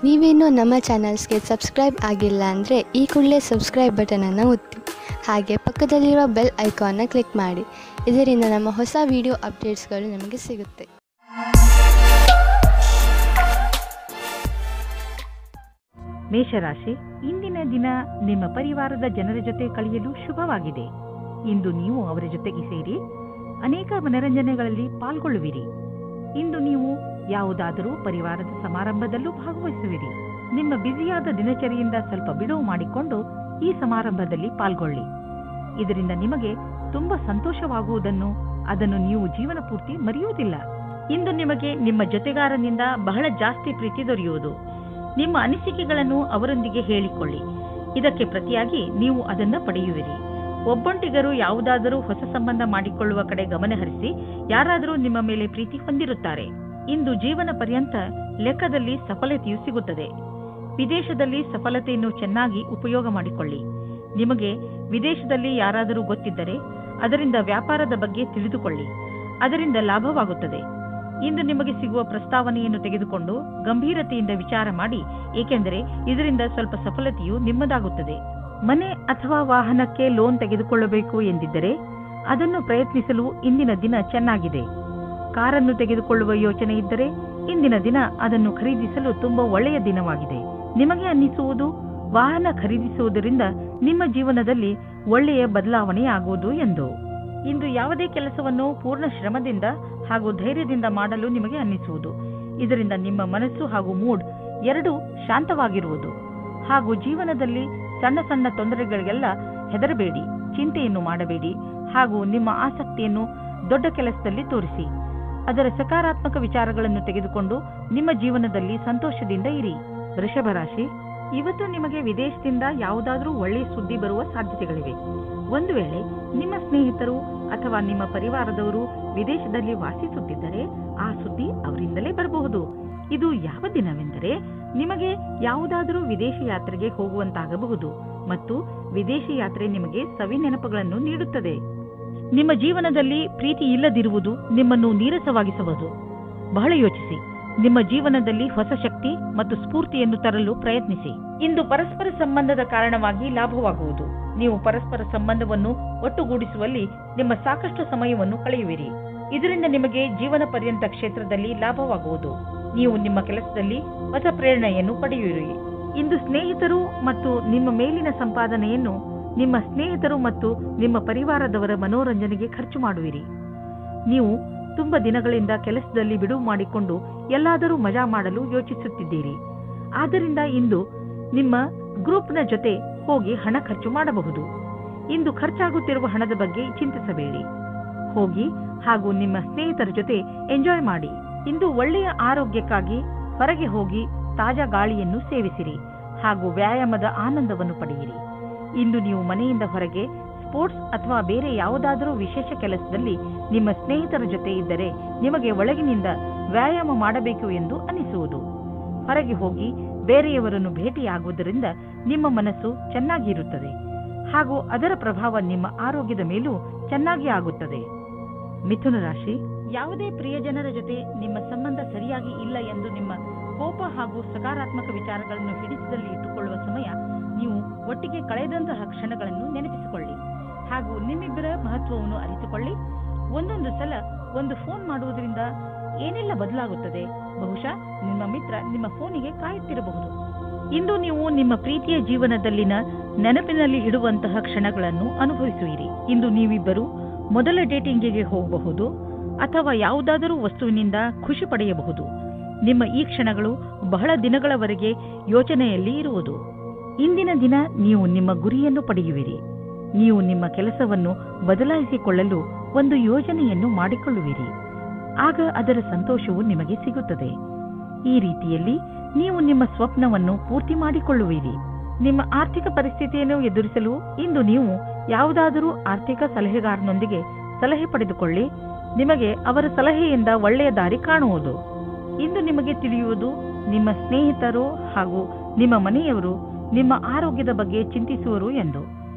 ನೀವೇನೂ ನಮ್ಮ ಚಾನಲ್ಸ್ಗೆ ಸಬ್ಸ್ಕ್ರೈಬ್ ಆಗಿಲ್ಲ ಅಂದರೆ ಈ ಕೂಡಲೇ ಸಬ್ಸ್ಕ್ರೈಬ್ ಬಟನನ್ನು ಒತ್ತಿ ಹಾಗೆ ಪಕ್ಕದಲ್ಲಿರುವ ಬೆಲ್ ಐಕಾನ್ನ ಕ್ಲಿಕ್ ಮಾಡಿ. ಇದರಿಂದ ನಮ್ಮ ಹೊಸ ವಿಡಿಯೋ ಅಪ್ಡೇಟ್ಸ್ಗಳು ನಿಮಗೆ ಸಿಗುತ್ತೆ. ಮೇಷರಾಶಿ, ಇಂದಿನ ದಿನ ನಿಮ್ಮ ಪರಿವಾರದ ಜನರ ಜೊತೆ ಕಳೆಯಲು ಶುಭವಾಗಿದೆ. ಇಂದು ನೀವು ಅವರ ಜೊತೆಗೆ ಸೇರಿ ಅನೇಕ ಮನರಂಜನೆಗಳಲ್ಲಿ ಪಾಲ್ಗೊಳ್ಳುವಿರಿ. ಇಂದು ನೀವು ಯಾವುದಾದರೂ ಪರಿವಾರದ ಸಮಾರಂಭದಲ್ಲೂ ಭಾಗವಹಿಸುವಿರಿ. ನಿಮ್ಮ ಬ್ಯುಸಿಯಾದ ದಿನಚರಿಯಿಂದ ಸ್ವಲ್ಪ ಬಿಡುವು ಮಾಡಿಕೊಂಡು ಈ ಸಮಾರಂಭದಲ್ಲಿ ಪಾಲ್ಗೊಳ್ಳಿ. ಇದರಿಂದ ನಿಮಗೆ ತುಂಬಾ ಸಂತೋಷವಾಗುವುದನ್ನು ಅದನ್ನು ನೀವು ಜೀವನ ಪೂರ್ತಿ ಮರೆಯುವುದಿಲ್ಲ. ಇಂದು ನಿಮಗೆ ನಿಮ್ಮ ಜೊತೆಗಾರನಿಂದ ಬಹಳ ಜಾಸ್ತಿ ಪ್ರೀತಿ ದೊರೆಯುವುದು. ನಿಮ್ಮ ಅನಿಸಿಕೆಗಳನ್ನು ಅವರೊಂದಿಗೆ ಹೇಳಿಕೊಳ್ಳಿ. ಇದಕ್ಕೆ ಪ್ರತಿಯಾಗಿ ನೀವು ಅದನ್ನು ಪಡೆಯುವಿರಿ. ಒಬ್ಬೊಂಟಿಗರು ಯಾವುದಾದರೂ ಹೊಸ ಸಂಬಂಧ ಮಾಡಿಕೊಳ್ಳುವ ಕಡೆ ಗಮನ ಹರಿಸಿ ಯಾರಾದರೂ ನಿಮ್ಮ ಮೇಲೆ ಪ್ರೀತಿ ಹೊಂದಿರುತ್ತಾರೆ. ಇಂದು ಜೀವನ ಪರ್ಯಂತ ಲೆಕ್ಕದಲ್ಲಿ ಸಫಲತೆಯು ಸಿಗುತ್ತದೆ. ವಿದೇಶದಲ್ಲಿ ಸಫಲತೆಯನ್ನು ಚೆನ್ನಾಗಿ ಉಪಯೋಗ ಮಾಡಿಕೊಳ್ಳಿ. ನಿಮಗೆ ವಿದೇಶದಲ್ಲಿ ಯಾರಾದರೂ ಗೊತ್ತಿದ್ದರೆ ಅದರಿಂದ ವ್ಯಾಪಾರದ ಬಗ್ಗೆ ತಿಳಿದುಕೊಳ್ಳಿ. ಅದರಿಂದ ಲಾಭವಾಗುತ್ತದೆ. ಇಂದು ನಿಮಗೆ ಸಿಗುವ ಪ್ರಸ್ತಾವನೆಯನ್ನು ತೆಗೆದುಕೊಂಡು ಗಂಭೀರತೆಯಿಂದ ವಿಚಾರ ಮಾಡಿ, ಏಕೆಂದರೆ ಇದರಿಂದ ಸ್ವಲ್ಪ ಸಫಲತೆಯು ನಿಮ್ಮದಾಗುತ್ತದೆ. ಮನೆ ಅಥವಾ ವಾಹನಕ್ಕೆ ಲೋನ್ ತೆಗೆದುಕೊಳ್ಳಬೇಕು ಎಂದಿದ್ದರೆ ಅದನ್ನು ಪ್ರಯತ್ನಿಸಲು ಇಂದಿನ ದಿನ ಚೆನ್ನಾಗಿದೆ. ಕಾರನ್ನು ತೆಗೆದುಕೊಳ್ಳುವ ಯೋಚನೆ ಇದ್ದರೆ ಇಂದಿನ ದಿನ ಅದನ್ನು ಖರೀದಿಸಲು ತುಂಬಾ ಒಳ್ಳೆಯ ದಿನವಾಗಿದೆ. ನಿಮಗೆ ಅನ್ನಿಸುವುದು ವಾಹನ ಖರೀದಿಸುವುದರಿಂದ ನಿಮ್ಮ ಜೀವನದಲ್ಲಿ ಒಳ್ಳೆಯ ಬದಲಾವಣೆಯಾಗುವುದು ಎಂದು. ಇಂದು ಯಾವುದೇ ಕೆಲಸವನ್ನು ಪೂರ್ಣ ಶ್ರಮದಿಂದ ಹಾಗೂ ಧೈರ್ಯದಿಂದ ಮಾಡಲು ನಿಮಗೆ ಅನ್ನಿಸುವುದು. ಇದರಿಂದ ನಿಮ್ಮ ಮನಸ್ಸು ಹಾಗೂ ಮೂಡ್ ಎರಡೂ ಶಾಂತವಾಗಿರುವುದು. ಹಾಗೂ ಜೀವನದಲ್ಲಿ ಸಣ್ಣ ಸಣ್ಣ ತೊಂದರೆಗಳಿಗೆಲ್ಲ ಹೆದರಬೇಡಿ, ಚಿಂತೆಯನ್ನು ಮಾಡಬೇಡಿ. ಹಾಗೂ ನಿಮ್ಮ ಆಸಕ್ತಿಯನ್ನು ದೊಡ್ಡ ಕೆಲಸದಲ್ಲಿ ತೋರಿಸಿ. ಅದರ ಸಕಾರಾತ್ಮಕ ವಿಚಾರಗಳನ್ನು ತೆಗೆದುಕೊಂಡು ನಿಮ್ಮ ಜೀವನದಲ್ಲಿ ಸಂತೋಷದಿಂದ ಇರಿ. ವೃಷಭ ರಾಶಿ, ಇವತ್ತು ನಿಮಗೆ ವಿದೇಶದಿಂದ ಯಾವುದಾದ್ರೂ ಒಳ್ಳೆಯ ಸುದ್ದಿ ಬರುವ ಸಾಧ್ಯತೆಗಳಿವೆ. ಒಂದು ವೇಳೆ ನಿಮ್ಮ ಸ್ನೇಹಿತರು ಅಥವಾ ನಿಮ್ಮ ಪರಿವಾರದವರು ವಿದೇಶದಲ್ಲಿ ವಾಸಿಸುತ್ತಿದ್ದರೆ ಆ ಸುದ್ದಿ ಅವರಿಂದಲೇ ಬರಬಹುದು. ಇದು ಯಾವ ದಿನವೆಂದರೆ ನಿಮಗೆ ಯಾವುದಾದರೂ ವಿದೇಶಿ ಯಾತ್ರೆಗೆ ಹೋಗುವಂತಾಗಬಹುದು ಮತ್ತು ವಿದೇಶಿ ಯಾತ್ರೆ ನಿಮಗೆ ಸವಿ ನೆನಪುಗಳನ್ನು ನೀಡುತ್ತದೆ. ನಿಮ್ಮ ಜೀವನದಲ್ಲಿ ಪ್ರೀತಿ ಇಲ್ಲದಿರುವುದು ನಿಮ್ಮನ್ನು ನೀರಸವಾಗಿಸಬಹುದು. ಬಹಳ ಯೋಚಿಸಿ. ನಿಮ್ಮ ಜೀವನದಲ್ಲಿ ಹೊಸ ಶಕ್ತಿ ಮತ್ತು ಸ್ಫೂರ್ತಿಯನ್ನು ತರಲು ಪ್ರಯತ್ನಿಸಿ. ಇಂದು ಪರಸ್ಪರ ಸಂಬಂಧದ ಕಾರಣವಾಗಿ ಲಾಭವಾಗುವುದು. ನೀವು ಪರಸ್ಪರ ಸಂಬಂಧವನ್ನು ಒಟ್ಟುಗೂಡಿಸುವಲ್ಲಿ ನಿಮ್ಮ ಸಾಕಷ್ಟು ಸಮಯವನ್ನು ಕಳೆಯುವಿರಿ. ಇದರಿಂದ ನಿಮಗೆ ಜೀವನ ಪರ್ಯಂತ ಕ್ಷೇತ್ರದಲ್ಲಿ ಲಾಭವಾಗುವುದು. ನೀವು ನಿಮ್ಮ ಕೆಲಸದಲ್ಲಿ ಹೊಸ ಪ್ರೇರಣೆಯನ್ನು ಪಡೆಯುವಿರಿ. ಇಂದು ಸ್ನೇಹಿತರು ಮತ್ತು ನಿಮ್ಮ ಮೇಲಿನ ಸಂಪಾದನೆಯನ್ನು ನಿಮ್ಮ ಸ್ನೇಹಿತರು ಮತ್ತು ನಿಮ್ಮ ಪರಿವಾರದವರ ಮನೋರಂಜನೆಗೆ ಖರ್ಚು ಮಾಡುವಿರಿ. ನೀವು ತುಂಬಾ ದಿನಗಳಿಂದ ಕೆಲಸದಲ್ಲಿ ಬಿಡುವು ಮಾಡಿಕೊಂಡು ಎಲ್ಲಾದರೂ ಮಜಾ ಮಾಡಲು ಯೋಚಿಸುತ್ತಿದ್ದೀರಿ. ಆದ್ದರಿಂದ ಇಂದು ನಿಮ್ಮ ಗ್ರೂಪ್ನ ಜೊತೆ ಹೋಗಿ ಹಣ ಖರ್ಚು ಮಾಡಬಹುದು. ಇಂದು ಖರ್ಚಾಗುತ್ತಿರುವ ಹಣದ ಬಗ್ಗೆ ಚಿಂತಿಸಬೇಡಿ. ಹೋಗಿ ಹಾಗೂ ನಿಮ್ಮ ಸ್ನೇಹಿತರ ಜೊತೆ ಎಂಜಾಯ್ ಮಾಡಿ. ಇಂದು ಒಳ್ಳೆಯ ಆರೋಗ್ಯಕ್ಕಾಗಿ ಹೊರಗೆ ಹೋಗಿ ತಾಜಾ ಗಾಳಿಯನ್ನು ಸೇವಿಸಿರಿ ಹಾಗೂ ವ್ಯಾಯಾಮದ ಆನಂದವನ್ನು ಪಡೆಯಿರಿ. ಇಂದು ನೀವು ಮನೆಯಿಂದ ಹೊರಗೆ ಸ್ಪೋರ್ಟ್ಸ್ ಅಥವಾ ಬೇರೆ ಯಾವುದಾದರೂ ವಿಶೇಷ ಕೆಲಸದಲ್ಲಿ ನಿಮ್ಮ ಸ್ನೇಹಿತರ ಜೊತೆ ಇದ್ದರೆ ನಿಮಗೆ ಒಳಗಿನಿಂದ ವ್ಯಾಯಾಮ ಮಾಡಬೇಕು ಎಂದು ಅನಿಸುವುದು. ಹೊರಗೆ ಹೋಗಿ ಬೇರೆಯವರನ್ನು ಭೇಟಿಯಾಗುವುದರಿಂದ ನಿಮ್ಮ ಮನಸ್ಸು ಚೆನ್ನಾಗಿರುತ್ತದೆ ಹಾಗೂ ಅದರ ಪ್ರಭಾವ ನಿಮ್ಮ ಆರೋಗ್ಯದ ಮೇಲೂ ಚೆನ್ನಾಗಿ ಆಗುತ್ತದೆ. ಮಿಥುನ ರಾಶಿ, ಯಾವುದೇ ಪ್ರಿಯಜನರ ಜೊತೆ ನಿಮ್ಮ ಸಂಬಂಧ ಸರಿಯಾಗಿ ಇಲ್ಲ ಎಂದು ನಿಮ್ಮ ಕೋಪ ಹಾಗೂ ಸಕಾರಾತ್ಮಕ ವಿಚಾರಗಳನ್ನು ಹಿಡಿತದಲ್ಲಿ ಇಟ್ಟುಕೊಳ್ಳುವ ಸಮಯ. ನೀವು ಒಟ್ಟಿಗೆ ಕಳೆದಂತಹ ಕ್ಷಣಗಳನ್ನು ನೆನಪಿಸಿಕೊಳ್ಳಿ ಹಾಗೂ ನಿಮ್ಮಿಬ್ಬರ ಮಹತ್ವವನ್ನು ಅರಿತುಕೊಳ್ಳಿ. ಒಂದೊಂದು ಸಲ ಒಂದು ಫೋನ್ ಮಾಡುವುದರಿಂದ ಏನೆಲ್ಲ ಬದಲಾಗುತ್ತದೆ. ಬಹುಶಃ ನಿಮ್ಮ ಮಿತ್ರ ನಿಮ್ಮ ಫೋನಿಗೆ ಕಾಯುತ್ತಿರಬಹುದು. ಇಂದು ನೀವು ನಿಮ್ಮ ಪ್ರೀತಿಯ ಜೀವನದಲ್ಲಿನ ನೆನಪಿನಲ್ಲಿ ಇಡುವಂತಹ ಕ್ಷಣಗಳನ್ನು ಅನುಭವಿಸುವಿರಿ. ಇಂದು ನೀವಿಬ್ಬರು ಮೊದಲ ಡೇಟಿಂಗಿಗೆ ಹೋಗಬಹುದು ಅಥವಾ ಯಾವುದಾದರೂ ವಸ್ತುವಿನಿಂದ ಖುಷಿ ಪಡೆಯಬಹುದು. ನಿಮ್ಮ ಈ ಕ್ಷಣಗಳು ಬಹಳ ದಿನಗಳವರೆಗೆ ಯೋಚನೆಯಲ್ಲಿ ಇರುವುದು. ಇಂದಿನ ದಿನ ನೀವು ನಿಮ್ಮ ಗುರಿಯನ್ನು ಪಡೆಯುವಿರಿ. ನೀವು ನಿಮ್ಮ ಕೆಲಸವನ್ನು ಬದಲಾಯಿಸಿಕೊಳ್ಳಲು ಒಂದು ಯೋಜನೆಯನ್ನು ಮಾಡಿಕೊಳ್ಳುವಿರಿ. ಆಗ ಅದರ ಸಂತೋಷವು ನಿಮಗೆ ಸಿಗುತ್ತದೆ. ಈ ರೀತಿಯಲ್ಲಿ ನೀವು ನಿಮ್ಮ ಸ್ವಪ್ನವನ್ನು ಪೂರ್ತಿ ಮಾಡಿಕೊಳ್ಳುವಿರಿ. ನಿಮ್ಮ ಆರ್ಥಿಕ ಪರಿಸ್ಥಿತಿಯನ್ನು ಎದುರಿಸಲು ಇಂದು ನೀವು ಯಾವುದಾದರೂ ಆರ್ಥಿಕ ಸಲಹೆಗಾರನೊಂದಿಗೆ ಸಲಹೆ ಪಡೆದುಕೊಳ್ಳಿ. ನಿಮಗೆ ಅವರ ಸಲಹೆಯಿಂದ ಒಳ್ಳೆಯ ದಾರಿ ಕಾಣುವುದು. ಇಂದು ನಿಮಗೆ ತಿಳಿಯುವುದು ನಿಮ್ಮ ಸ್ನೇಹಿತರು ಹಾಗೂ ನಿಮ್ಮ ಮನೆಯವರು ನಿಮ್ಮ ಆರೋಗ್ಯದ ಬಗ್ಗೆ ಚಿಂತಿಸುವರು ಎಂದು.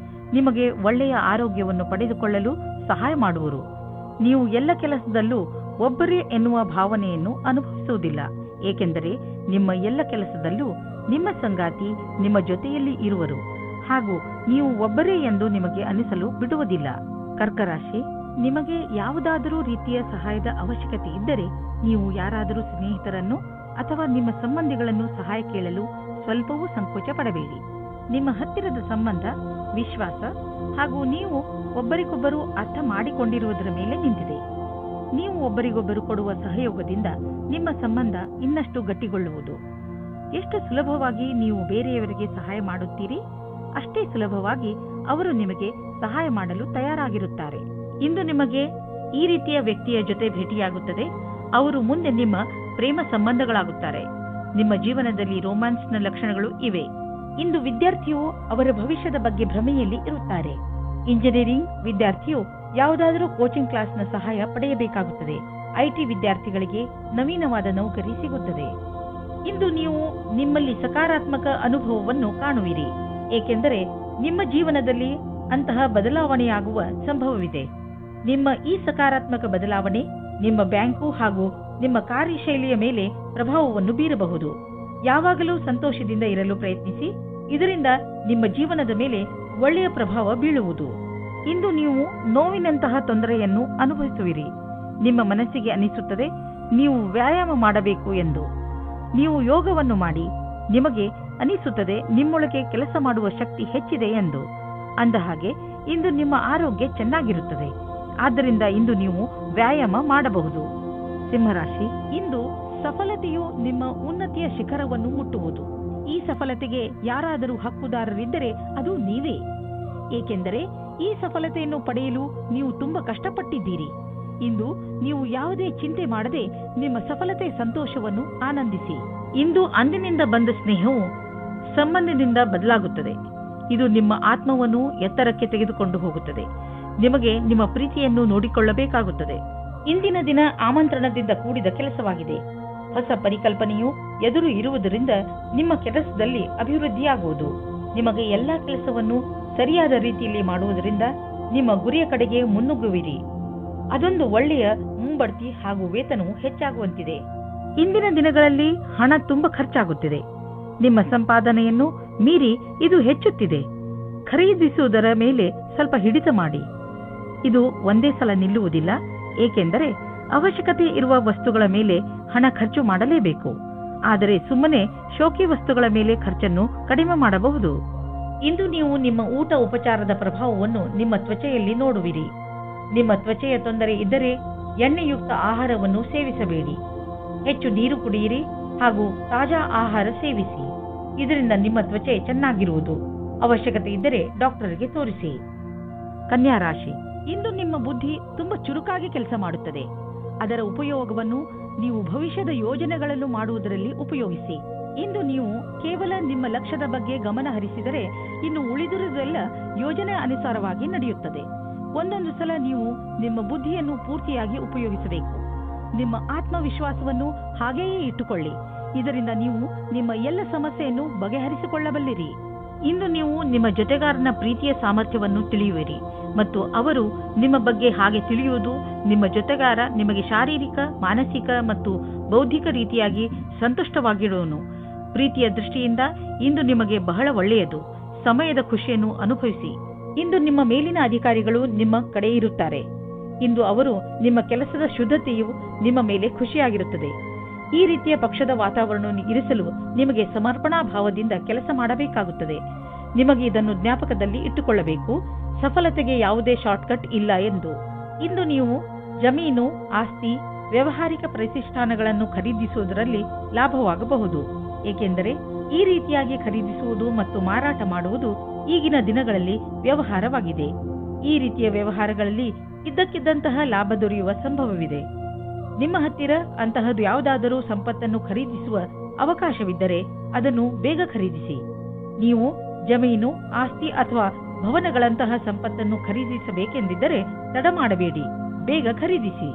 ನಿಮಗೆ ಒಳ್ಳೆಯ ಆರೋಗ್ಯವನ್ನು ಪಡೆದುಕೊಳ್ಳಲು ಸಹಾಯ ಮಾಡುವರು. ನೀವು ಎಲ್ಲ ಕೆಲಸದಲ್ಲೂ ಒಬ್ಬರೇ ಎನ್ನುವ ಭಾವನೆಯನ್ನು ಅನುಭವಿಸುವುದಿಲ್ಲ. ಏಕೆಂದರೆ ನಿಮ್ಮ ಎಲ್ಲ ಕೆಲಸದಲ್ಲೂ ನಿಮ್ಮ ಸಂಗಾತಿ ನಿಮ್ಮ ಜೊತೆಯಲ್ಲಿ ಇರುವರು ಹಾಗೂ ನೀವು ಒಬ್ಬರೇ ಎಂದು ನಿಮಗೆ ಅನಿಸಲು ಬಿಡುವುದಿಲ್ಲ. ಕರ್ಕ ರಾಶಿ, ನಿಮಗೆ ಯಾವುದಾದರೂ ರೀತಿಯ ಸಹಾಯದ ಅವಶ್ಯಕತೆ ಇದ್ದರೆ ನೀವು ಯಾರಾದರೂ ಸ್ನೇಹಿತರನ್ನು ಅಥವಾ ನಿಮ್ಮ ಸಂಬಂಧಿಗಳನ್ನು ಸಹಾಯ ಕೇಳಲು ಸ್ವಲ್ಪವೂ ಸಂಕೋಚ ಪಡಬೇಡಿ. ನಿಮ್ಮ ಹತ್ತಿರದ ಸಂಬಂಧ, ವಿಶ್ವಾಸ ಹಾಗೂ ನೀವು ಒಬ್ಬರಿಗೊಬ್ಬರು ಅರ್ಥ ಮಾಡಿಕೊಂಡಿರುವುದರ ಮೇಲೆ ನಿಂತಿದೆ. ನೀವು ಒಬ್ಬರಿಗೊಬ್ಬರು ಕೊಡುವ ಸಹಯೋಗದಿಂದ ನಿಮ್ಮ ಸಂಬಂಧ ಇನ್ನಷ್ಟು ಗಟ್ಟಿಗೊಳ್ಳುವುದು. ಎಷ್ಟು ಸುಲಭವಾಗಿ ನೀವು ಬೇರೆಯವರಿಗೆ ಸಹಾಯ ಮಾಡುತ್ತೀರಿ, ಅಷ್ಟೇ ಸುಲಭವಾಗಿ ಅವರು ನಿಮಗೆ ಸಹಾಯ ಮಾಡಲು ತಯಾರಾಗಿರುತ್ತಾರೆ. ಇಂದು ನಿಮಗೆ ಈ ರೀತಿಯ ವ್ಯಕ್ತಿಯ ಜೊತೆ ಭೇಟಿಯಾಗುತ್ತದೆ. ಅವರು ಮುಂದೆ ನಿಮ್ಮ ಪ್ರೇಮ ಸಂಬಂಧಗಳಾಗುತ್ತಾರೆ. ನಿಮ್ಮ ಜೀವನದಲ್ಲಿ ರೋಮ್ಯಾನ್ಸ್ನ ಲಕ್ಷಣಗಳು ಇವೆ. ಇಂದು ವಿದ್ಯಾರ್ಥಿಯು ಅವರ ಭವಿಷ್ಯದ ಬಗ್ಗೆ ಭ್ರಮೆಯಲ್ಲಿ ಇರುತ್ತಾರೆ. ಇಂಜಿನಿಯರಿಂಗ್ ವಿದ್ಯಾರ್ಥಿಯು ಯಾವುದಾದರೂ ಕೋಚಿಂಗ್ ಕ್ಲಾಸ್ನ ಸಹಾಯ ಪಡೆಯಬೇಕಾಗುತ್ತದೆ. ಐಟಿ ವಿದ್ಯಾರ್ಥಿಗಳಿಗೆ ನವೀನವಾದ ನೌಕರಿ ಸಿಗುತ್ತದೆ. ಇಂದು ನೀವು ನಿಮ್ಮಲ್ಲಿ ಸಕಾರಾತ್ಮಕ ಅನುಭವವನ್ನು ಕಾಣುವಿರಿ, ಏಕೆಂದರೆ ನಿಮ್ಮ ಜೀವನದಲ್ಲಿ ಅಂತಹ ಬದಲಾವಣೆಯಾಗುವ ಸಂಭವವಿದೆ. ನಿಮ್ಮ ಈ ಸಕಾರಾತ್ಮಕ ಬದಲಾವಣೆ ನಿಮ್ಮ ಬ್ಯಾಂಕು ಹಾಗೂ ನಿಮ್ಮ ಕಾರ್ಯಶೈಲಿಯ ಮೇಲೆ ಪ್ರಭಾವವನ್ನು ಬೀರಬಹುದು. ಯಾವಾಗಲೂ ಸಂತೋಷದಿಂದ ಇರಲು ಪ್ರಯತ್ನಿಸಿ, ಇದರಿಂದ ನಿಮ್ಮ ಜೀವನದ ಮೇಲೆ ಒಳ್ಳೆಯ ಪ್ರಭಾವ ಬೀಳುವುದು. ಇಂದು ನೀವು ನೋವಿನಂತಹ ತೊಂದರೆಯನ್ನು ಅನುಭವಿಸುವಿರಿ. ನಿಮ್ಮ ಮನಸ್ಸಿಗೆ ಅನಿಸುತ್ತದೆ ನೀವು ವ್ಯಾಯಾಮ ಮಾಡಬೇಕು ಎಂದು. ನೀವು ಯೋಗವನ್ನು ಮಾಡಿ, ನಿಮಗೆ ಅನಿಸುತ್ತದೆ ನಿಮ್ಮೊಳಗೆ ಕೆಲಸ ಮಾಡುವ ಶಕ್ತಿ ಹೆಚ್ಚಿದೆ ಎಂದು. ಅಂದಹಾಗೆ ಇಂದು ನಿಮ್ಮ ಆರೋಗ್ಯ ಚೆನ್ನಾಗಿರುತ್ತದೆ. ಆದ್ದರಿಂದ ಇಂದು ನೀವು ವ್ಯಾಯಾಮ ಮಾಡಬಹುದು. ಸಿಂಹರಾಶಿ, ಇಂದು ಸಫಲತೆಯು ನಿಮ್ಮ ಉನ್ನತಿಯ ಶಿಖರವನ್ನು ಮುಟ್ಟುವುದು. ಈ ಸಫಲತೆಗೆ ಯಾರಾದರೂ ಹಕ್ಕುದಾರರಿದ್ದರೆ ಅದು ನೀವೇ, ಏಕೆಂದರೆ ಈ ಸಫಲತೆಯನ್ನು ಪಡೆಯಲು ನೀವು ತುಂಬಾ ಕಷ್ಟಪಟ್ಟಿದ್ದೀರಿ. ಇಂದು ನೀವು ಯಾವುದೇ ಚಿಂತೆ ಮಾಡದೆ ನಿಮ್ಮ ಸಫಲತೆ ಸಂತೋಷವನ್ನು ಆನಂದಿಸಿ. ಇಂದು ಅಂದಿನಿಂದ ಬಂದ ಸ್ನೇಹವು ಸಂಬಂಧದಿಂದ ಬದಲಾಗುತ್ತದೆ. ಇದು ನಿಮ್ಮ ಆತ್ಮವನ್ನು ಎತ್ತರಕ್ಕೆ ತೆಗೆದುಕೊಂಡು ಹೋಗುತ್ತದೆ. ನಿಮಗೆ ನಿಮ್ಮ ಪ್ರೀತಿಯನ್ನು ನೋಡಿಕೊಳ್ಳಬೇಕಾಗುತ್ತದೆ. ಇಂದಿನ ದಿನ ಆಮಂತ್ರಣದಿಂದ ಕೂಡಿದ ಕೆಲಸವಾಗಿದೆ. ಹೊಸ ಪರಿಕಲ್ಪನೆಯು ಎದುರು ಇರುವುದರಿಂದ ನಿಮ್ಮ ಕೆಲಸದಲ್ಲಿ ಅಭಿವೃದ್ಧಿಯಾಗುವುದು. ನಿಮಗೆ ಎಲ್ಲಾ ಕೆಲಸವನ್ನು ಸರಿಯಾದ ರೀತಿಯಲ್ಲಿ ಮಾಡುವುದರಿಂದ ನಿಮ್ಮ ಗುರಿಯ ಕಡೆಗೆ ಮುನ್ನುಗ್ಗುವಿರಿ. ಅದೊಂದು ಒಳ್ಳೆಯ ಮುಂಬಡ್ತಿ ಹಾಗೂ ವೇತನವು ಹೆಚ್ಚಾಗುವಂತಿದೆ. ಇಂದಿನ ದಿನಗಳಲ್ಲಿ ಹಣ ತುಂಬಾ ಖರ್ಚಾಗುತ್ತಿದೆ. ನಿಮ್ಮ ಸಂಪಾದನೆಯನ್ನು ಮೀರಿ ಇದು ಹೆಚ್ಚುತ್ತಿದೆ. ಖರೀದಿಸುವುದರ ಮೇಲೆ ಸ್ವಲ್ಪ ಹಿಡಿತ ಮಾಡಿ. ಇದು ಒಂದೇ ಸಲ ನಿಲ್ಲುವುದಿಲ್ಲ, ಏಕೆಂದರೆ ಅವಶ್ಯಕತೆ ಇರುವ ವಸ್ತುಗಳ ಮೇಲೆ ಹಣ ಖರ್ಚು ಮಾಡಲೇಬೇಕು. ಆದರೆ ಸುಮ್ಮನೆ ಶೋಕಿ ವಸ್ತುಗಳ ಮೇಲೆ ಖರ್ಚನ್ನು ಕಡಿಮೆ ಮಾಡಬಹುದು. ಇಂದು ನೀವು ನಿಮ್ಮ ಊಟ ಉಪಚಾರದ ಪ್ರಭಾವವನ್ನು ನಿಮ್ಮ ತ್ವಚೆಯಲ್ಲಿ ನೋಡುವಿರಿ. ನಿಮ್ಮ ತ್ವಚೆಯ ತೊಂದರೆ ಇದ್ದರೆ ಎಣ್ಣೆಯುಕ್ತ ಆಹಾರವನ್ನು ಸೇವಿಸಬೇಡಿ. ಹೆಚ್ಚು ನೀರು ಕುಡಿಯಿರಿ ಹಾಗೂ ತಾಜಾ ಆಹಾರ ಸೇವಿಸಿ. ಇದರಿಂದ ನಿಮ್ಮ ತ್ವಚೆ ಚೆನ್ನಾಗಿರುವುದು. ಅವಶ್ಯಕತೆ ಇದ್ದರೆ ಡಾಕ್ಟರ್ಗೆ ತೋರಿಸಿ. ಕನ್ಯಾ ರಾಶಿ, ಇಂದು ನಿಮ್ಮ ಬುದ್ಧಿ ತುಂಬಾ ಚುರುಕಾಗಿ ಕೆಲಸ ಮಾಡುತ್ತದೆ. ಅದರ ಉಪಯೋಗವನ್ನು ನೀವು ಭವಿಷ್ಯದ ಯೋಜನೆಗಳನ್ನು ಮಾಡುವುದರಲ್ಲಿ ಉಪಯೋಗಿಸಿ. ಇಂದು ನೀವು ಕೇವಲ ನಿಮ್ಮ ಲಕ್ಷ್ಯದ ಬಗ್ಗೆ ಗಮನ ಹರಿಸಿದರೆ ಇನ್ನು ಉಳಿದಿರುವುದೆಲ್ಲ ಯೋಜನೆ ಅನುಸಾರವಾಗಿ ನಡೆಯುತ್ತದೆ. ಒಂದೊಂದು ಸಲ ನೀವು ನಿಮ್ಮ ಬುದ್ಧಿಯನ್ನು ಪೂರ್ತಿಯಾಗಿ ಉಪಯೋಗಿಸಬೇಕು. ನಿಮ್ಮ ಆತ್ಮವಿಶ್ವಾಸವನ್ನು ಹಾಗೆಯೇ ಇಟ್ಟುಕೊಳ್ಳಿ. ಇದರಿಂದ ನೀವು ನಿಮ್ಮ ಎಲ್ಲ ಸಮಸ್ಯೆಯನ್ನು ಬಗೆಹರಿಸಿಕೊಳ್ಳಬಲ್ಲಿರಿ. ಇಂದು ನೀವು ನಿಮ್ಮ ಜೊತೆಗಾರನ ಪ್ರೀತಿಯ ಸಾಮರ್ಥ್ಯವನ್ನು ತಿಳಿಯುವಿರಿ ಮತ್ತು ಅವರು ನಿಮ್ಮ ಬಗ್ಗೆ ಹಾಗೆ ತಿಳಿಯುವುದು. ನಿಮ್ಮ ಜೊತೆಗಾರ ನಿಮಗೆ ಶಾರೀರಿಕ, ಮಾನಸಿಕ ಮತ್ತು ಬೌದ್ಧಿಕ ರೀತಿಯಾಗಿ ಸಂತುಷ್ಟವಾಗಿರುವನು. ಪ್ರೀತಿಯ ದೃಷ್ಟಿಯಿಂದ ಇಂದು ನಿಮಗೆ ಬಹಳ ಒಳ್ಳೆಯದು. ಸಮಯದ ಖುಷಿಯನ್ನು ಅನುಭವಿಸಿ. ಇಂದು ನಿಮ್ಮ ಮೇಲಿನ ಅಧಿಕಾರಿಗಳು ನಿಮ್ಮ ಕಡೆ ಇರುತ್ತಾರೆ. ಇಂದು ಅವರು ನಿಮ್ಮ ಕೆಲಸದ ಶುದ್ಧತೆಯು ನಿಮ್ಮ ಮೇಲೆ ಖುಷಿಯಾಗಿರುತ್ತದೆ. ಈ ರೀತಿಯ ಪಕ್ಷದ ವಾತಾವರಣವನ್ನು ಇರಿಸಲು ನಿಮಗೆ ಸಮರ್ಪಣಾ ಭಾವದಿಂದ ಕೆಲಸ ಮಾಡಬೇಕಾಗುತ್ತದೆ. ನಿಮಗೆ ಇದನ್ನು ಜ್ಞಾಪಕದಲ್ಲಿ ಇಟ್ಟುಕೊಳ್ಳಬೇಕು. ಸಫಲತೆಗೆ ಯಾವುದೇ ಶಾರ್ಟ್ಕಟ್ ಇಲ್ಲ ಎಂದು. ಇಂದು ನೀವು ಜಮೀನು, ಆಸ್ತಿ, ವ್ಯಾವಹಾರಿಕ ಪ್ರತಿಷ್ಠಾನಗಳನ್ನು ಖರೀದಿಸುವುದರಲ್ಲಿ ಲಾಭವಾಗಬಹುದು. ಏಕೆಂದರೆ ಈ ರೀತಿಯಾಗಿ ಖರೀದಿಸುವುದು ಮತ್ತು ಮಾರಾಟ ಮಾಡುವುದು ಈಗಿನ ದಿನಗಳಲ್ಲಿ ವ್ಯವಹಾರವಾಗಿದೆ. ಈ ರೀತಿಯ ವ್ಯವಹಾರಗಳಲ್ಲಿ ಇದ್ದಕ್ಕಿದ್ದಂತಹ ಲಾಭ ದೊರೆಯುವ ಸಂಭವವಿದೆ. ನಿಮ್ಮ ಹತ್ತಿರ ಅಂತಹದ್ದು ಯಾವುದಾದರೂ ಸಂಪತ್ತನ್ನು ಖರೀದಿಸುವ ಅವಕಾಶವಿದ್ದರೆ ಅದನ್ನು ಬೇಗ ಖರೀದಿಸಿ. ನೀವು ಜಮೀನು, ಆಸ್ತಿ ಅಥವಾ ಭವನಗಳಂತಹ ಸಂಪತ್ತನ್ನು ಖರೀದಿಸಬೇಕೆಂದಿದ್ದರೆ ತಡ ಮಾಡಬೇಡಿ, ಬೇಗ ಖರೀದಿಸಿ.